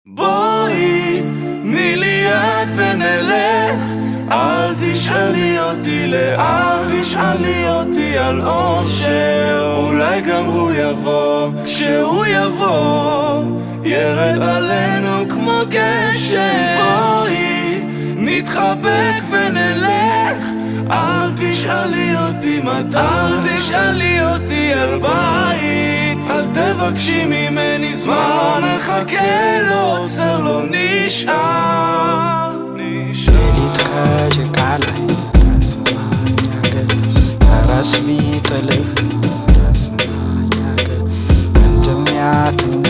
בואי, תני לי יד ונלך, אל תשאלי אותי לאן, תשאלי אותי על אושר. אולי גם הוא יבוא, כשהוא יבוא ירד עלינו כמו גשם. בואי, נתחבק ונלך, אל תשאלי אותי מתי, אל תשאלי אותי על בית, אל תבקשי ממני זמן, נחכה לו, עוצר לא נשאר. ሌሊት ከጭቃ ላይ ያስማኛገር ተረስ ቢጥልህ ያስማኛገር እንደሚያትን